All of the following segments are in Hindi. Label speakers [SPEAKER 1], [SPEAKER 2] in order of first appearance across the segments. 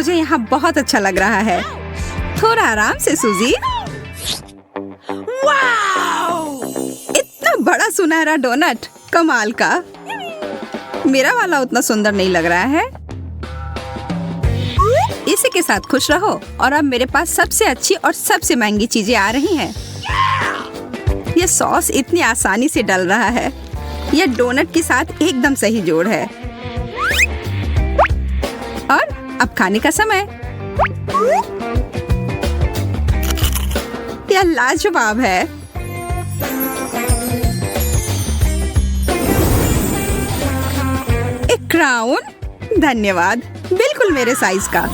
[SPEAKER 1] मुझे यहाँ बहुत अच्छा लग रहा है। थोड़ा आराम से सूजी। इतना बड़ा सुनहरा डोनट, कमाल का। मेरा वाला उतना सुंदर नहीं लग रहा है। इसी के साथ खुश रहो। और अब मेरे पास सबसे अच्छी और सबसे महंगी चीजें आ रही हैं। यह सॉस इतनी आसानी से डल रहा है। यह डोनट के साथ एकदम सही जोड़ है। और अब खाने का समय। यह लाजवाब है। एक क्राउन, धन्यवाद, बिल्कुल मेरे साइज का।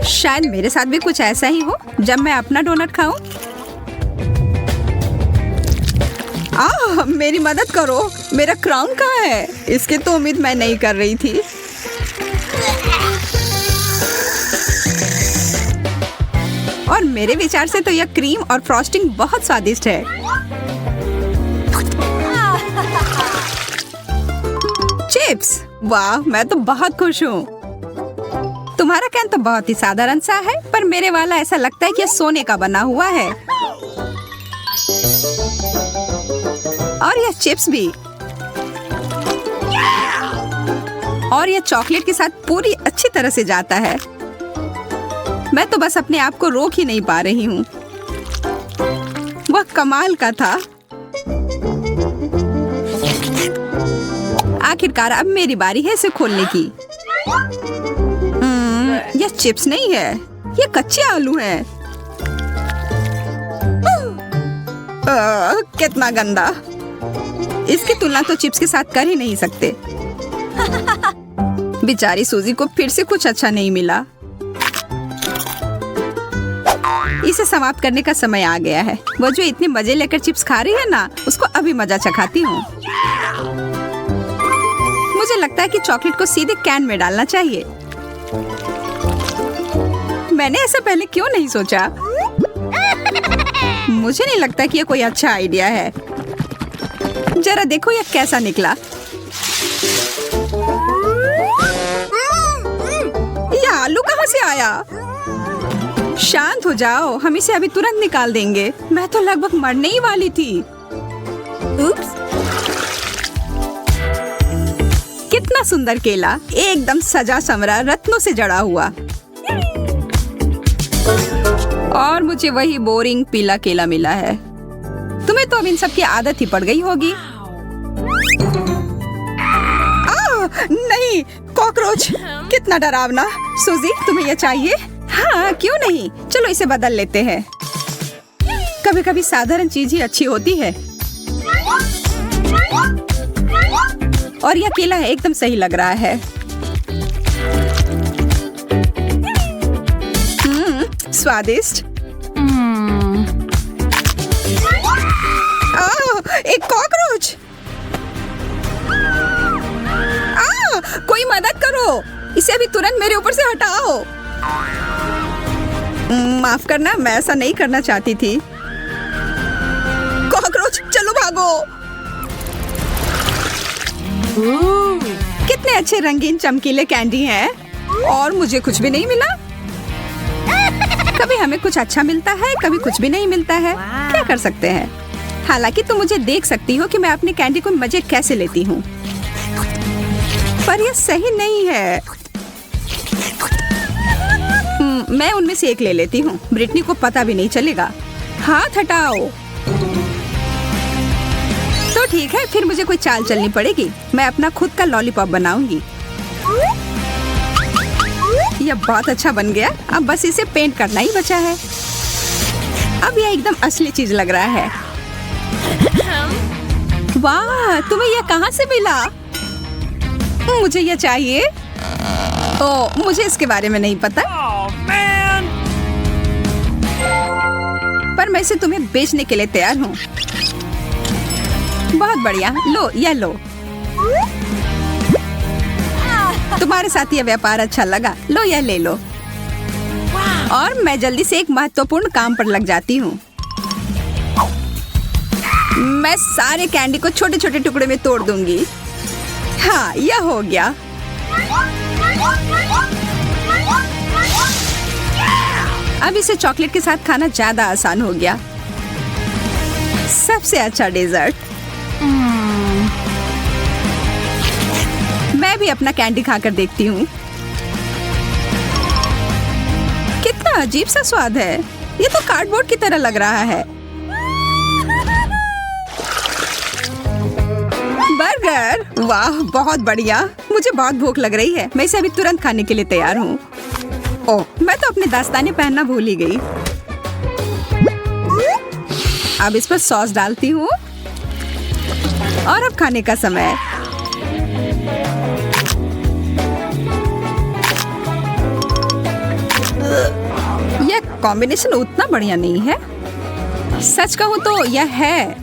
[SPEAKER 1] शायद मेरे साथ भी कुछ ऐसा ही हो जब मैं अपना डोनट खाऊं। मेरी मदद करो, मेरा क्राउन कहाँ है? इसकी तो उम्मीद मैं नहीं कर रही थी। और मेरे विचार से तो यह क्रीम और फ्रॉस्टिंग बहुत स्वादिष्ट है। चिप्स, वाह, मैं तो बहुत खुश हूँ। तुम्हारा कैन तो बहुत ही साधारण सा है, पर मेरे वाला ऐसा लगता है कि यह सोने का बना हुआ है। और यह चिप्स भी। और यह चॉकलेट के साथ पूरी अच्छी तरह से जाता है। मैं तो बस अपने आप को रोक ही नहीं पा रही हूँ। वह कमाल का था। आखिरकार अब मेरी बारी है इसे खोलने की। यह चिप्स नहीं है, यह कच्चे आलू हैं। कितना गंदा। इसकी तुलना तो चिप्स के साथ कर ही नहीं सकते। बेचारी सूजी को फिर से कुछ अच्छा नहीं मिला। इसे समाप्त करने का समय आ गया है। वो जो इतने मजे लेकर चिप्स खा रही है ना, उसको अभी मजा चखाती हूँ। मुझे लगता है कि चॉकलेट को सीधे कैन में डालना चाहिए। मैंने ऐसा पहले क्यों नहीं सोचा? मुझे नहीं लगता कि यह कोई अच्छा आइडिया है। जरा देखो यह कैसा निकला। यह आलू कहाँ से आया? शांत हो जाओ, हम इसे अभी तुरंत निकाल देंगे। मैं तो लगभग मरने ही वाली थी। उप्स। कितना सुंदर केला, एकदम सजा संवरा, रत्नों से जड़ा हुआ। और मुझे वही बोरिंग पीला केला मिला है। तुम्हें तो अब इन सब की आदत ही पड़ गई होगी। नहीं, कॉकरोच, कितना डरावना। सूजी, तुम्हें यह चाहिए? हाँ, क्यों नहीं, चलो इसे बदल लेते हैं। कभी कभी साधारण चीज ही अच्छी होती है। और यह केला एकदम सही लग रहा है। स्वादिष्ट। एक कॉकरोच। कोई मदद करो, इसे अभी तुरंत मेरे ऊपर से हटाओ। माफ करना, मैं ऐसा नहीं करना चाहती थी। कॉकरोच, चलो भागो। कितने अच्छे रंगीन चमकीले कैंडी हैं। और मुझे कुछ भी नहीं मिला। कभी हमें कुछ अच्छा मिलता है, कभी कुछ भी नहीं मिलता है। क्या कर सकते हैं? हालांकि तुम मुझे देख सकती हो कि मैं अपने कैंडी को मजे कैसे लेती हूँ। पर यह सही नहीं है। मैं उनमें से एक ले लेती हूँ। ब्रिटनी को पता भी नहीं चलेगा। हाथ हटाओ। तो ठीक है, फिर मुझे कोई चाल चलनी पड़ेगी। मैं अपना खुद का लॉलीपॉप बनाऊंगी। यह बहुत अच्छा बन गया। अब बस इसे पेंट करना ही बचा है। अब यह एकदम असली चीज लग रहा है। वाह, तुम्हें यह कहाँ से मिला? मुझे यह चाहिए। ओह, मुझे इसके बारे में नहीं पता। पर मैं इसे तुम्हें बेचने के लिए तैयार हूँ। बहुत बढ़िया, लो, यह लो। तुम्हारे साथ यह व्यापार अच्छा लगा। लो, यह ले लो। और मैं जल्दी से एक महत्वपूर्ण काम पर लग जाती हूँ। मैं सारे कैंडी को छोटे छोटे टुकड़े में तोड़ दूंगी। हाँ, यह हो गया। अब इसे चॉकलेट के साथ खाना ज्यादा आसान हो गया। सबसे अच्छा डेजर्ट। मैं भी अपना कैंडी खाकर देखती हूँ। कितना अजीब सा स्वाद है। ये तो कार्डबोर्ड की तरह लग रहा है। बर्गर, वाह बहुत बढ़िया। मुझे बहुत भूख लग रही है। मैं इसे अभी तुरंत खाने के लिए तैयार हूँ। ओह, मैं तो अपने दस्ताने पहनना भूल ही गई। अब इस पर सॉस डालती हूँ और अब खाने का समय। यह कॉम्बिनेशन उतना बढ़िया नहीं है। सच कहूँ तो यह है।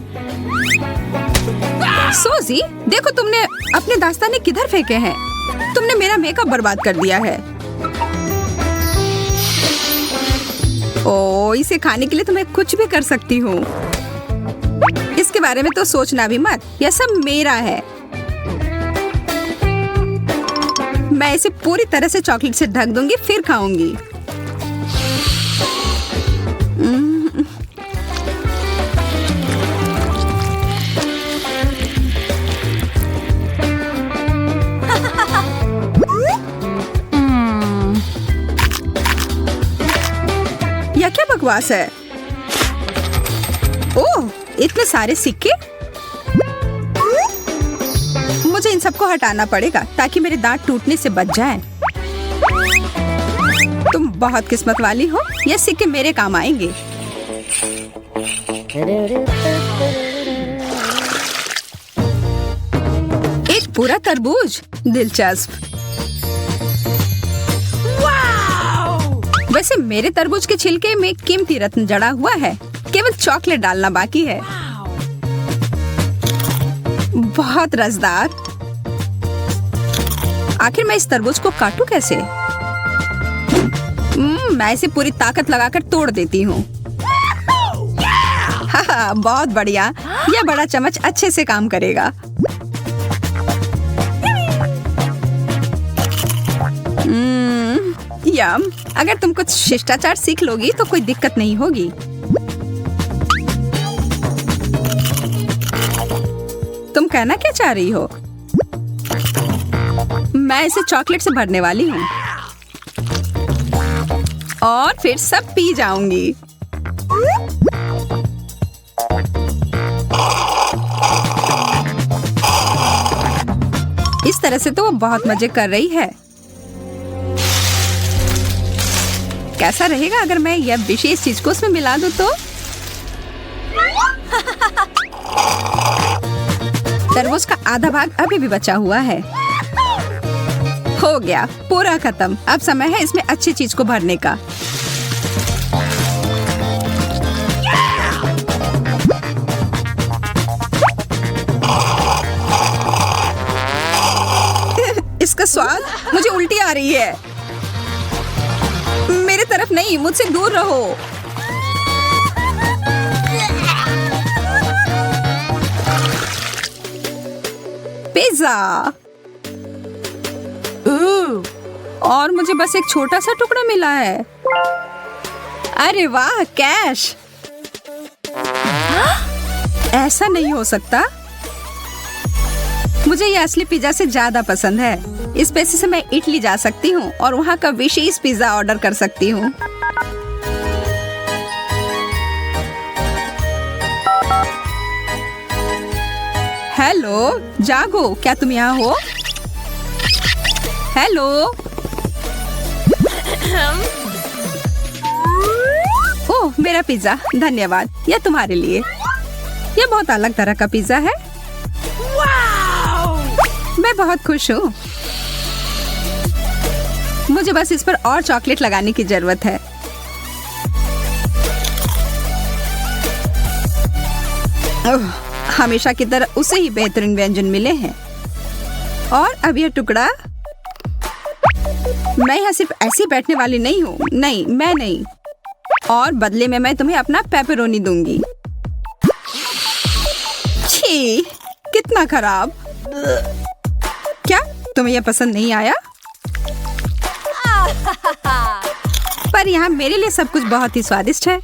[SPEAKER 1] सोजी, देखो तुमने अपने दास्ताने किधर फेंके हैं। तुमने मेरा मेकअप बर्बाद कर दिया है। ओ, इसे खाने के लिए तो मैं कुछ भी कर सकती हूँ। इसके बारे में तो सोचना भी मत। यह सब मेरा है। मैं इसे पूरी तरह से चॉकलेट से ढक दूंगी, फिर खाऊंगी। यह क्या बकवास है? ओह, इतने सारे सिक्के। मुझे इन सबको हटाना पड़ेगा ताकि मेरे दांत टूटने से बच जाएं। तुम बहुत किस्मत वाली हो। ये सिक्के मेरे काम आएंगे। एक पूरा तरबूज, दिलचस्प। वैसे मेरे तरबूज के छिलके में कीमती रत्न जड़ा हुआ है। केवल चॉकलेट डालना बाकी है। बहुत रसदार। आखिर मैं इस तरबूज को काटूं कैसे? मैं इसे पूरी ताकत लगाकर तोड़ देती हूँ। हाँ, बहुत बढ़िया। यह बड़ा चम्मच अच्छे से काम करेगा। यम, अगर तुम कुछ शिष्टाचार सीख लोगी तो कोई दिक्कत नहीं होगी। तुम कहना क्या चाह रही हो? मैं इसे चॉकलेट से भरने वाली हूँ और फिर सब पी जाऊंगी। इस तरह से तो वो बहुत मजे कर रही है। कैसा रहेगा अगर मैं यह विशेष चीज को उसमें मिला दूं तो? तरबूज का आधा भाग अभी भी बचा हुआ है। हो गया, पूरा खत्म। अब समय है इसमें अच्छी चीज को भरने का। इसका स्वाद, मुझे उल्टी आ रही है। मेरे तरफ नहीं, मुझसे दूर रहो। पिज्जा। और मुझे बस एक छोटा सा टुकड़ा मिला है। अरे वाह, कैश। ऐसा नहीं हो सकता। मुझे ये असली पिज्जा से ज्यादा पसंद है। इस पैसे से मैं इटली जा सकती हूँ और वहाँ का विशेष पिज्जा ऑर्डर कर सकती हूँ। हेलो, जागो, क्या तुम यहाँ हो? हेलो। ओह, मेरा पिज्जा, धन्यवाद। यह तुम्हारे लिए। यह बहुत अलग तरह का पिज्जा है। मैं बहुत खुश हूँ। मुझे बस इस पर और चॉकलेट लगाने की जरूरत है। हमेशा की तरह उसे ही बेहतरीन व्यंजन मिले हैं। और अब यह टुकड़ा। मैं यहाँ सिर्फ ऐसी बैठने वाली नहीं हूँ। नहीं, मैं नहीं। और बदले में मैं तुम्हें अपना पेपरोनी दूंगी। छी, कितना खराब। क्या तुम्हें यह पसंद नहीं आया? पर यहाँ मेरे लिए सब कुछ बहुत ही स्वादिष्ट है।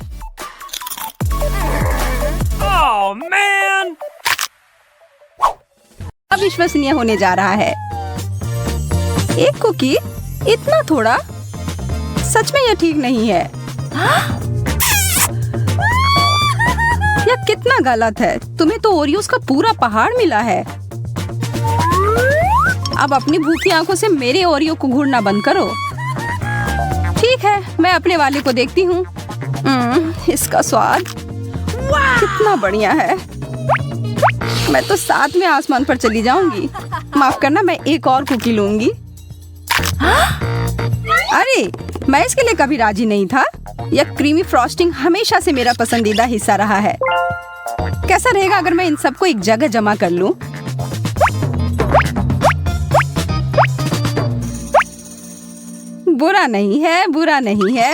[SPEAKER 2] Oh, man!
[SPEAKER 1] अविश्वसनीय होने जा रहा है। एक कुकी, इतना थोड़ा? सच में यह ठीक नहीं है। यह कितना गलत है। तुम्हें तो ओरियोस का पूरा पहाड़ मिला है। अब अपनी भूखी आंखों से मेरे ओरियो को घूरना बंद करो। ठीक है, मैं अपने वाले को देखती हूँ। इसका स्वाद कितना बढ़िया है। मैं तो साथ में आसमान पर चली जाऊंगी। माफ करना, मैं एक और कुकी लूंगी। अरे, मैं इसके लिए कभी राजी नहीं था। यह क्रीमी फ्रॉस्टिंग हमेशा से मेरा पसंदीदा हिस्सा रहा है। कैसा रहेगा अगर मैं इन सबको एक जगह जमा कर लूं? बुरा नहीं है, बुरा नहीं है।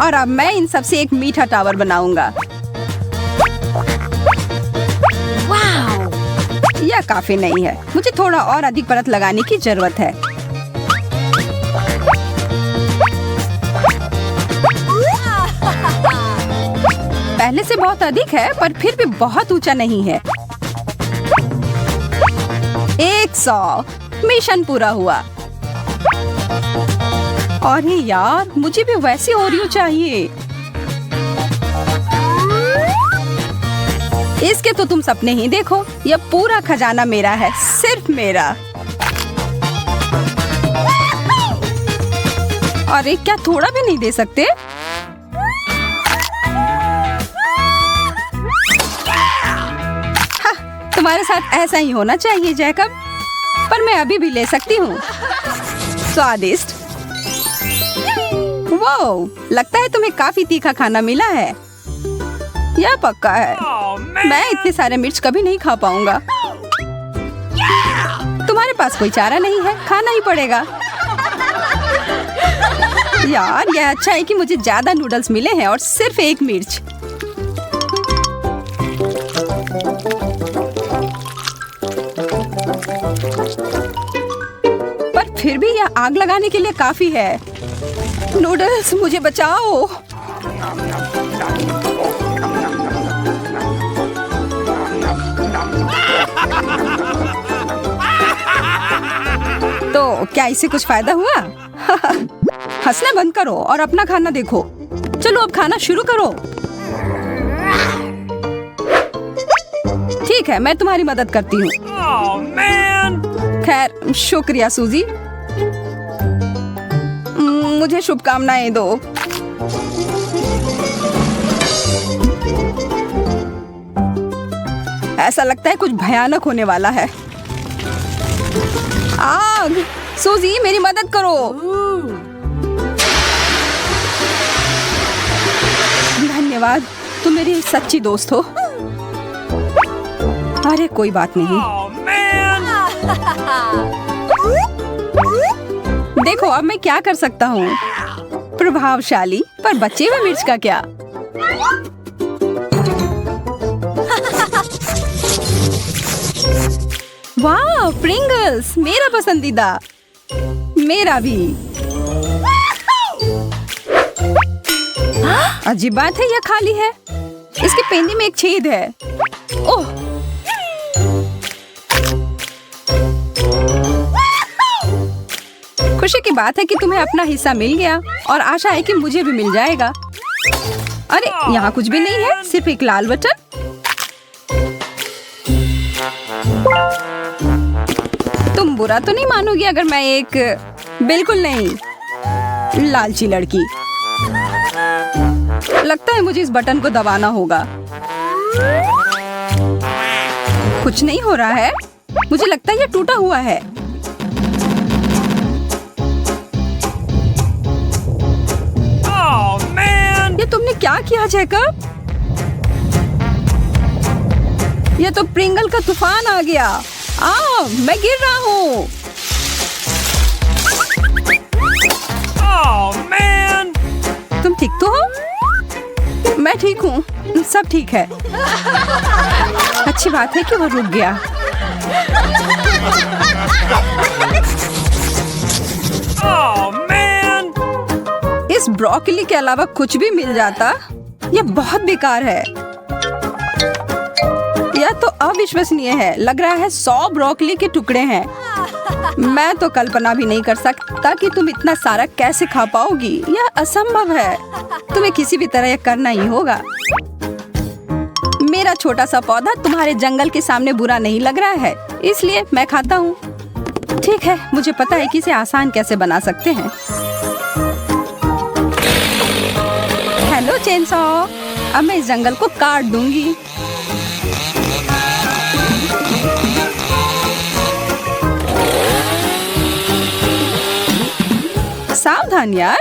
[SPEAKER 1] और अब मैं इन सब से एक मीठा टावर बनाऊंगा। यह काफी नहीं है। मुझे थोड़ा और अधिक परत लगाने की जरूरत है। पहले से बहुत अधिक है, पर फिर भी बहुत ऊंचा नहीं है। 100 मिशन पूरा हुआ। अरे यार, मुझे भी वैसी ओरियो चाहिए। इसके तो तुम सपने ही देखो। यह पूरा खजाना मेरा है, सिर्फ मेरा। अरे, क्या थोड़ा भी नहीं दे सकते? हाँ, तुम्हारे साथ ऐसा ही होना चाहिए जैकब। पर मैं अभी भी ले सकती हूँ। स्वादिष्ट। वाओ, लगता है तुम्हें काफी तीखा खाना मिला है। यह पक्का है। मैं इतने सारे मिर्च कभी नहीं खा पाऊंगा। तुम्हारे पास कोई चारा नहीं है, खाना ही पड़ेगा। यार, यह अच्छा है कि मुझे ज्यादा नूडल्स मिले हैं और सिर्फ एक मिर्च। पर फिर भी यह आग लगाने के लिए काफी है। नूडल्स, मुझे बचाओ। तो क्या इससे कुछ फायदा हुआ? हंसना बंद करो और अपना खाना देखो। चलो अब खाना शुरू करो। ठीक है, मैं तुम्हारी मदद करती हूँ।
[SPEAKER 2] Oh, man!
[SPEAKER 1] खैर, शुक्रिया सूजी। मुझे शुभकामनाएं दो। ऐसा लगता है कुछ भयानक होने वाला है। आग! सूजी, मेरी मदद करो। धन्यवाद, तुम मेरी सच्ची दोस्त हो। अरे कोई बात नहीं।
[SPEAKER 2] Oh, man!
[SPEAKER 1] देखो, अब मैं क्या कर सकता हूँ। प्रभावशाली, पर बचे हुए मिर्च का क्या? वाह, प्रिंगल्स, मेरा पसंदीदा। मेरा भी। अजीब बात है, यह खाली है। इसके पेंदी में एक छेद है। ओह, खुशी की बात है कि तुम्हें अपना हिस्सा मिल गया और आशा है कि मुझे भी मिल जाएगा। अरे, यहाँ कुछ भी नहीं है, सिर्फ एक लाल बटन। तुम बुरा तो नहीं मानोगी अगर मैं एक बिल्कुल नहीं लालची लड़की। लगता है मुझे इस बटन को दबाना होगा। कुछ नहीं हो रहा है। मुझे लगता है ये टूटा हुआ है।
[SPEAKER 2] Oh, man!
[SPEAKER 1] ये तुमने क्या किया जैकब? ये तो प्रिंगल का तूफान आ गया। मैं गिर रहा हूँ।
[SPEAKER 2] Oh, man!
[SPEAKER 1] तुम ठीक तो हो? मैं ठीक हूँ, सब ठीक है। अच्छी बात है कि वो रुक गया। ब्रोकली के अलावा कुछ भी मिल जाता, यह बहुत बेकार है। यह तो अविश्वसनीय है। लग रहा है 100 ब्रोकली के टुकड़े हैं। मैं तो कल्पना भी नहीं कर सकता कि तुम इतना सारा कैसे खा पाओगी। यह असंभव है। तुम्हें किसी भी तरह यह करना ही होगा। मेरा छोटा सा पौधा तुम्हारे जंगल के सामने बुरा नहीं लग रहा है, इसलिए मैं खाता हूँ। ठीक है, मुझे पता है कि इसे आसान कैसे बना सकते हैं। हेलो चेनसॉ, अब मैं इस जंगल को काट दूंगी। सावधान यार।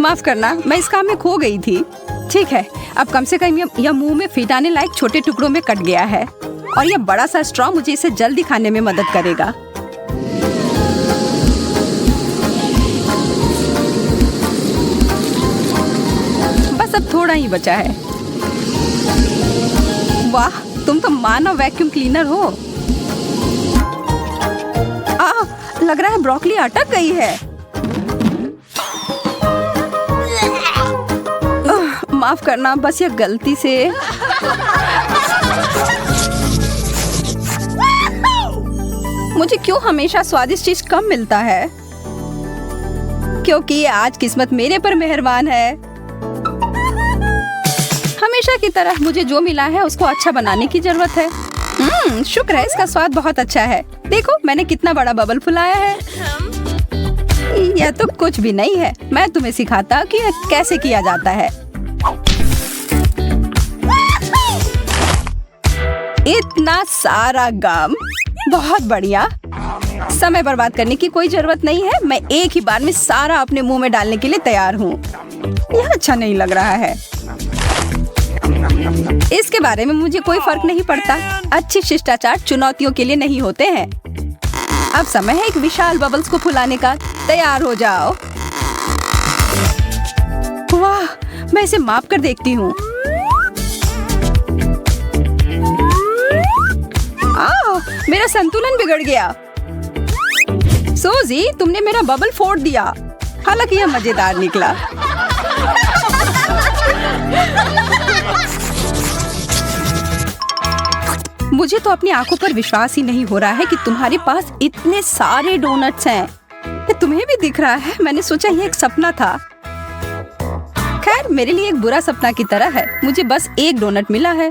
[SPEAKER 1] माफ करना, मैं इस काम में खो गई थी। ठीक है, अब कम से कम यह मुंह में फिट आने लायक छोटे टुकड़ों में कट गया है और यह बड़ा सा स्ट्रॉ मुझे इसे जल्दी खाने में मदद करेगा। बस अब थोड़ा ही बचा है। वाह, तुम तो मानव वैक्यूम क्लीनर हो। लग रहा है ब्रोकली अटक गई है। माफ करना, बस यह गलती से। मुझे क्यों हमेशा स्वादिष्ट चीज कम मिलता है? क्योंकि आज किस्मत मेरे पर मेहरबान है। हमेशा की तरह मुझे जो मिला है उसको अच्छा बनाने की जरूरत है। शुक्र है, इसका स्वाद बहुत अच्छा है। देखो मैंने कितना बड़ा बबल फुलाया है। यह तो कुछ भी नहीं है। मैं तुम्हें सिखाता हूँ कि यह कैसे किया जाता है। इतना सारा गम, बहुत बढ़िया। समय बर्बाद करने की कोई जरूरत नहीं है। मैं एक ही बार में सारा अपने मुंह में डालने के लिए तैयार हूँ। यह अच्छा नहीं लग रहा है। इसके बारे में मुझे कोई फर्क नहीं पड़ता। अच्छी शिष्टाचार चुनौतियों के लिए नहीं होते हैं। अब समय है एक विशाल बबल्स को फुलाने का। तैयार हो जाओ। वाह, मैं इसे माप कर देखती हूँ। मेरा संतुलन बिगड़ गया। सोजी, तुमने मेरा बबल फोड़ दिया। हालांकि यह मजेदार निकला। मुझे तो अपनी आंखों पर विश्वास ही नहीं हो रहा है कि तुम्हारे पास इतने सारे डोनट्स हैं। ये तुम्हें भी दिख रहा है। मैंने सोचा ये एक सपना था। खैर, मेरे लिए एक बुरा सपना की तरह है। मुझे बस एक डोनट मिला है,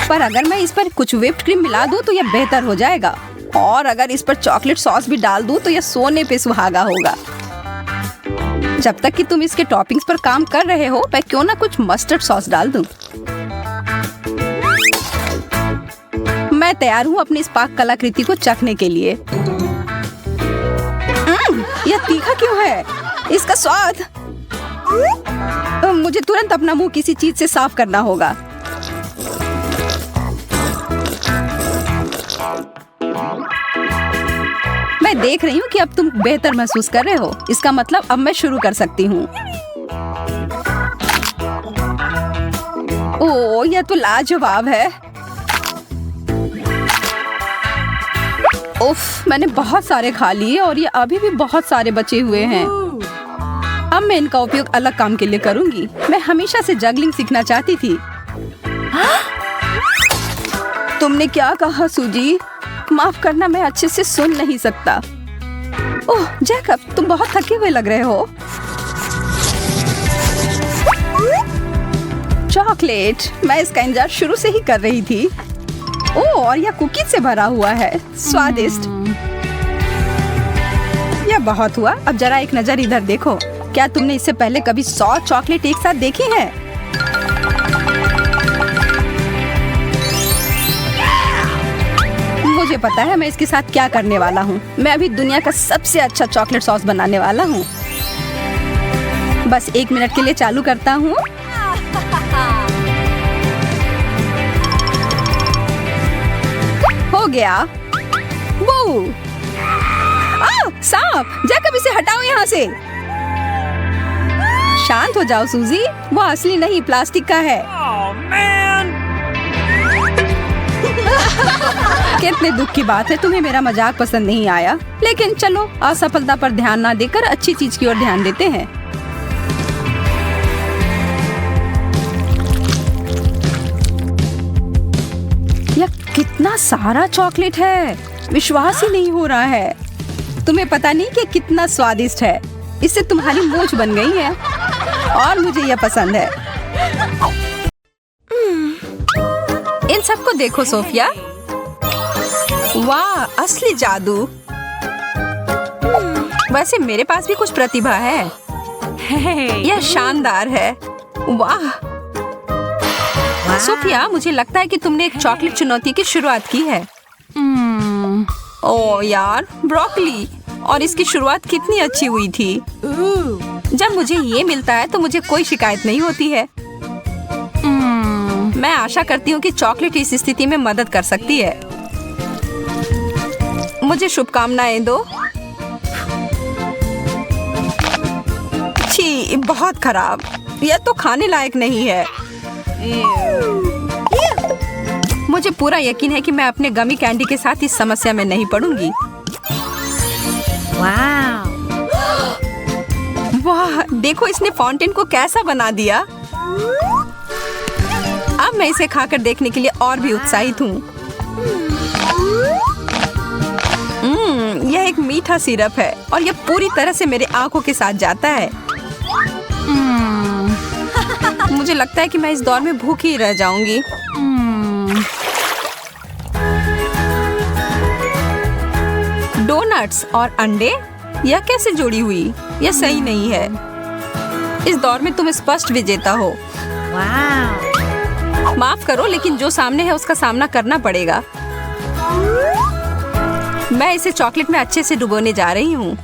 [SPEAKER 1] पर अगर मैं इस पर कुछ व्हिप्ड क्रीम मिला दूं तो यह बेहतर हो जाएगा। और अगर इस पर चॉकलेट सॉस भी डाल दूं तो यह सोने पे सुहागा होगा। जब तक कि तुम इसके टॉपिंग्स पर काम कर रहे हो, मैं क्यों ना कुछ मस्टर्ड सॉस डाल दूं। मैं तैयार हूँ अपनी इस पाक कलाकृति को चखने के लिए। यह तीखा क्यों है? इसका स्वाद। मुझे तुरंत अपना मुंह किसी चीज से साफ करना होगा। मैं देख रही हूँ कि अब तुम बेहतर महसूस कर रहे हो। इसका मतलब अब मैं शुरू कर सकती हूँ। ओह, यह तो लाजवाब है। उफ, मैंने बहुत सारे खा लिए और ये अभी भी बहुत सारे बचे हुए हैं। अब मैं इनका उपयोग अलग काम के लिए करूंगी। मैं हमेशा से जगलिंग सीखना चाहती थी। तुमने क्या कहा सूजी? माफ करना, मैं अच्छे से सुन नहीं सकता। ओह जैकब, तुम बहुत थके हुए लग रहे हो। चॉकलेट, मैं इसका इंतजार शुरू से ही कर रही थी। ओह, और यह कुकीज से भरा हुआ है। स्वादिष्ट। यह बहुत हुआ। अब जरा एक नजर इधर देखो। क्या तुमने इससे पहले कभी 100 चॉकलेट एक साथ देखी है? मुझे पता है मैं इसके साथ क्या करने वाला हूँ। मैं अभी दुनिया का सबसे अच्छा चॉकलेट सॉस बनाने वाला हूँ। बस 1 मिनट के लिए चालू करता हूँ। हो गया। वो सांप! जैकब, इसे हटाओ यहाँ से। शांत हो जाओ सूजी। वो असली नहीं, प्लास्टिक का है।
[SPEAKER 2] Oh, man!
[SPEAKER 1] कितने दुख की बात है, तुम्हें मेरा मजाक पसंद नहीं आया। लेकिन चलो, असफलता पर ध्यान ना देकर अच्छी चीज की ओर ध्यान देते हैं। यह कितना सारा चॉकलेट है, विश्वास ही नहीं हो रहा है। तुम्हें पता नहीं कि कितना स्वादिष्ट है। इससे तुम्हारी मूंछ बन गई है और मुझे यह पसंद है। इन सबको देखो सोफिया, वाह, असली जादू। वैसे मेरे पास भी कुछ प्रतिभा है। यह शानदार है। वाह सोफिया, मुझे लगता है कि तुमने एक चॉकलेट चुनौती की शुरुआत की है। ओह यार, ब्रोकली, और इसकी शुरुआत कितनी अच्छी हुई थी। जब मुझे ये मिलता है तो मुझे कोई शिकायत नहीं होती है। मैं आशा करती हूँ कि चॉकलेट इस स्थिति में मदद कर सकती है। मुझे शुभकामनाएं दो। छी, बहुत खराब। यह तो खाने लायक नहीं है। मुझे पूरा यकीन है कि मैं अपने गमी कैंडी के साथ इस समस्या में नहीं पड़ूंगी। वाह, देखो इसने फाउंटेन को कैसा बना दिया। अब मैं इसे खाकर देखने के लिए और भी उत्साहित हूँ। यह एक मीठा सिरप है और यह पूरी तरह से मेरे आंखों के साथ जाता है। मुझे लगता है कि मैं इस दौर में भूखी ही रह जाऊंगी। डोनट्स और अंडे, यह कैसे जुड़ी हुई? यह सही नहीं है। इस दौर में तुम स्पष्ट विजेता हो। माफ करो, लेकिन जो सामने है उसका सामना करना पड़ेगा। मैं इसे चॉकलेट में अच्छे से डुबोने जा रही हूँ।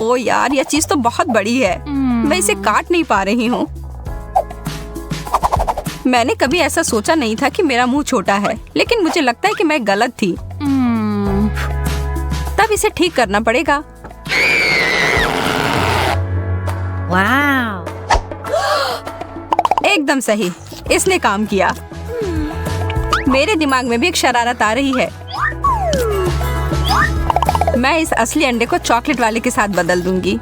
[SPEAKER 1] ओ यार, यह चीज तो बहुत बड़ी है। मैं इसे काट नहीं पा रही हूँ। मैंने कभी ऐसा सोचा नहीं था कि मेरा मुंह छोटा है, लेकिन मुझे लगता है कि मैं गलत थी। तब इसे ठीक करना पड़ेगा। एकदम सही, इसने काम किया। मेरे दिमाग में भी एक शरारत आ रही है। मैं इस असली अंडे को चॉकलेट वाले के साथ बदल दूंगी।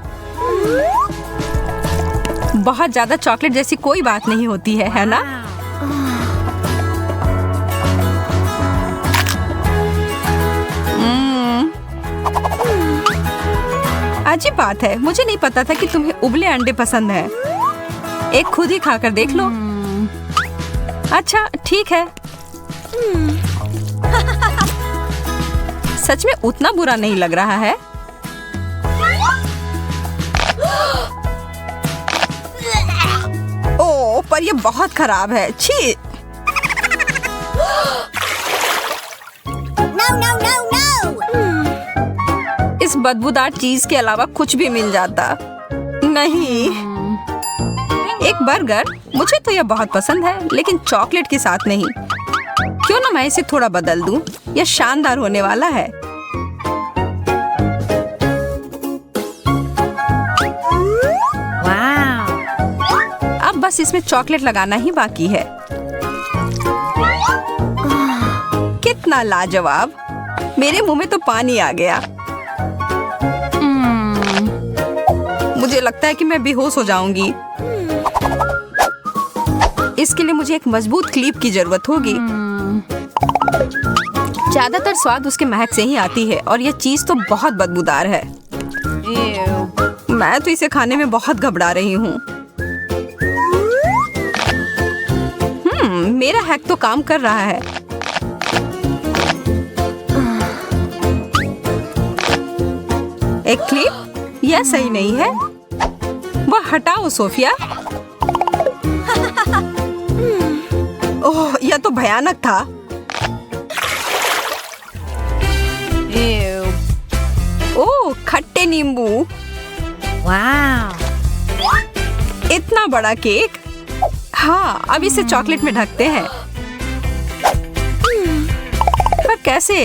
[SPEAKER 1] बहुत ज्यादा चॉकलेट जैसी कोई बात नहीं होती है ना? अजीब बात है, मुझे नहीं पता था कि तुम्हें उबले अंडे पसंद है। एक खुद ही खाकर देख लो। अच्छा ठीक है। सच में उतना बुरा नहीं लग रहा है। ओह, पर यह बहुत खराब है। छी। इस बदबूदार चीज के अलावा कुछ भी मिल जाता। नहीं, एक बर्गर, मुझे तो यह बहुत पसंद है, लेकिन चॉकलेट के साथ नहीं। क्यों ना मैं इसे थोड़ा बदल दूं? यह शानदार होने वाला है। अब बस इसमें चॉकलेट लगाना ही बाकी है। कितना लाजवाब। मेरे मुंह में तो पानी आ गया। मुझे लगता है कि मैं बेहोश हो जाऊंगी। इसके लिए मुझे एक मजबूत क्लिप की जरूरत होगी। ज्यादातर स्वाद उसके महक से ही आती है और यह चीज तो बहुत बदबूदार है। मैं तो इसे खाने में बहुत घबरा रही हूँ। मेरा हैक तो काम कर रहा है। एक क्लिप, यह सही नहीं है। वह हटाओ सोफिया। ओह, यह तो भयानक था। ओह, खट्टे नींबू। इतना बड़ा केक। हाँ, अब इसे चॉकलेट में ढकते हैं। पर कैसे?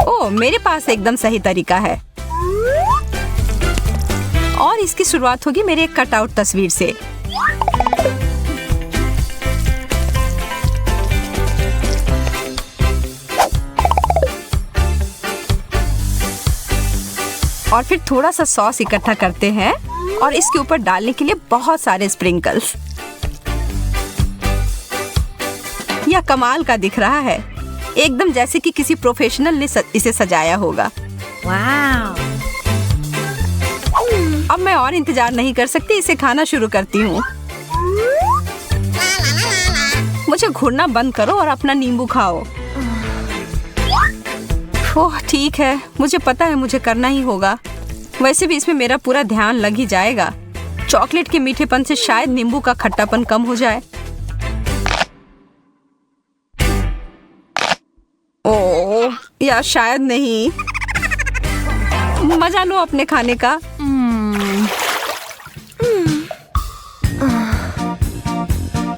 [SPEAKER 1] ओह, मेरे पास एकदम सही तरीका है। और इसकी शुरुआत होगी मेरे एक कटआउट तस्वीर से। और फिर थोड़ा सा सॉस इकट्ठा करते हैं और इसके ऊपर डालने के लिए बहुत सारे स्प्रिंकल्स। यह कमाल का दिख रहा है, एकदम जैसे कि किसी प्रोफेशनल ने इसे सजाया होगा।
[SPEAKER 3] वाव!
[SPEAKER 1] अब मैं और इंतजार नहीं कर सकती, इसे खाना शुरू करती हूँ। मुझे घूरना बंद करो और अपना नींबू खाओ। ओह ठीक है, मुझे पता है मुझे करना ही होगा। वैसे भी इसमें मेरा पूरा ध्यान लग ही जाएगा। चॉकलेट के मीठेपन से शायद नींबू का खट्टापन कम हो जाए। ओह या शायद नहीं। मजा लो अपने खाने का।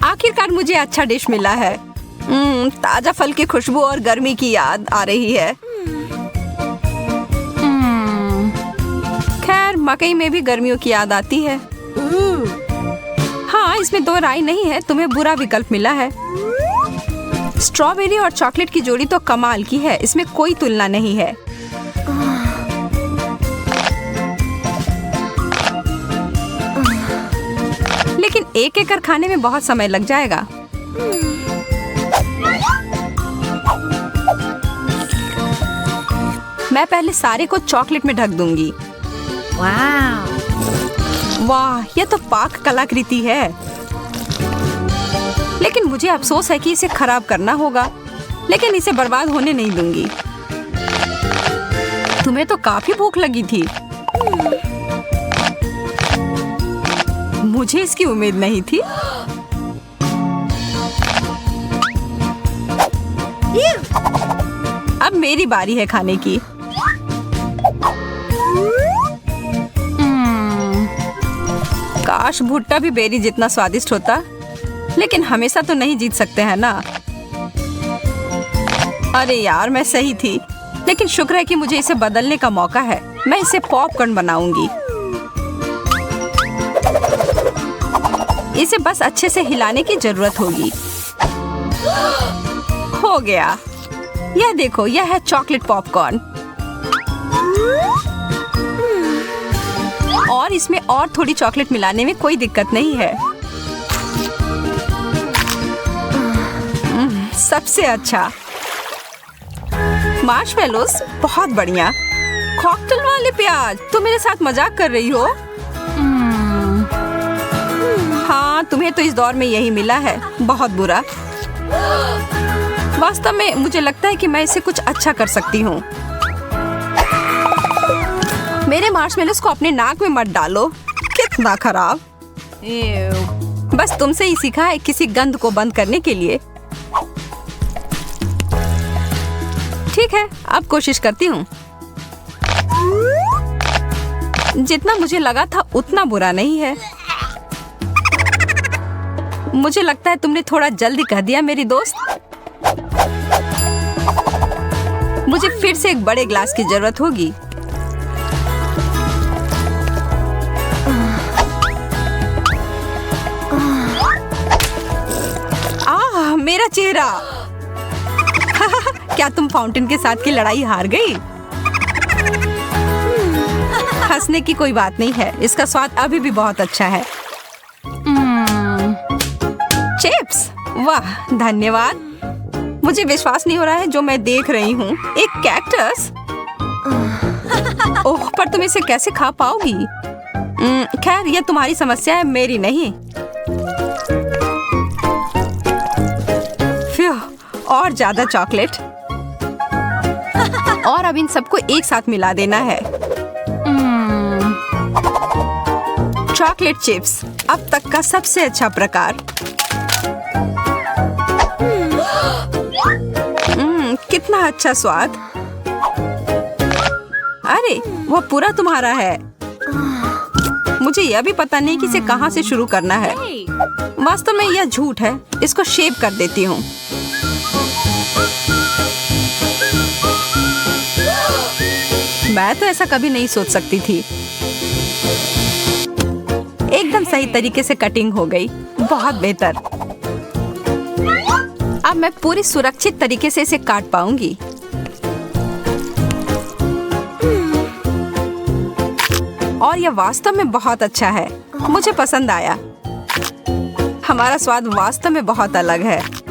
[SPEAKER 1] आखिरकार मुझे अच्छा डिश मिला है। ताजा फल की खुशबू और गर्मी की याद आ रही है। खैर मकई में भी गर्मियों की याद आती है। हाँ इसमें दो राय नहीं है, तुम्हें बुरा विकल्प मिला है। स्ट्रॉबेरी और चॉकलेट की जोड़ी तो कमाल की है, इसमें कोई तुलना नहीं है। लेकिन एक एक कर खाने में बहुत समय लग जाएगा। मैं पहले सारे को चॉकलेट में ढक दूंगी। वाह यह तो पाक कलाकृति है। लेकिन मुझे अफसोस है कि इसे खराब करना होगा, लेकिन इसे बर्बाद होने नहीं दूंगी। तुम्हें तो काफी भूख लगी थी। मुझे इसकी उम्मीद नहीं थी। अब मेरी बारी है खाने की। काश भुट्टा भी बेरी जितना स्वादिष्ट होता, लेकिन हमेशा तो नहीं जीत सकते हैं ना। अरे यार मैं सही थी, लेकिन शुक्र है कि मुझे इसे बदलने का मौका है। मैं इसे पॉपकॉर्न बनाऊंगी। इसे बस अच्छे से हिलाने की जरूरत होगी। हो गया। यह देखो, यह है चॉकलेट पॉपकॉर्न। और इसमें और थोड़ी चॉकलेट मिलाने में कोई दिक्कत नहीं है। सबसे अच्छा। मार्शमेलोस बहुत बढ़िया। कॉकटेल वाले प्याज, तुम मेरे साथ मजाक कर रही हो? हाँ तुम्हें तो इस दौर में यही मिला है, बहुत बुरा। वास्तव में मुझे लगता है कि मैं इसे कुछ अच्छा कर सकती हूँ। मेरे मार्शमेलोस को अपने नाक में मत डालो, कितना खराब। बस तुमसे ही सीखा है किसी गंध को बंद करने के लिए। ठीक है, अब कोशिश करती हूँ। जितना मुझे लगा था उतना बुरा नहीं है। मुझे लगता है तुमने थोड़ा जल्दी कह दिया मेरी दोस्त। मुझे फिर से एक बड़े ग्लास की जरूरत होगी। मेरा चेहरा। क्या तुम फाउंटेन के साथ की लड़ाई हार गई? हंसने की कोई बात नहीं है, इसका स्वाद अभी भी बहुत अच्छा है। चिप्स, वाह धन्यवाद। मुझे विश्वास नहीं हो रहा है जो मैं देख रही हूँ। एक कैक्टस। ओह, पर तुम इसे कैसे खा पाओगी? खैर यह तुम्हारी समस्या है, मेरी नहीं। और ज्यादा चॉकलेट। और अब इन सबको एक साथ मिला देना है। चॉकलेट चिप्स अब तक का सबसे अच्छा प्रकार। कितना अच्छा स्वाद। अरे वो पूरा तुम्हारा है। मुझे यह भी पता नहीं कि इसे कहाँ से शुरू करना है। वास्तव में यह झूठ है। इसको शेप कर देती हूँ। मैं तो ऐसा कभी नहीं सोच सकती थी। एकदम सही तरीके से कटिंग हो गई, बहुत बेहतर। अब मैं पूरी सुरक्षित तरीके से इसे काट पाऊंगी। और यह वास्तव में बहुत अच्छा है। मुझे पसंद आया। हमारा स्वाद वास्तव में बहुत अलग है।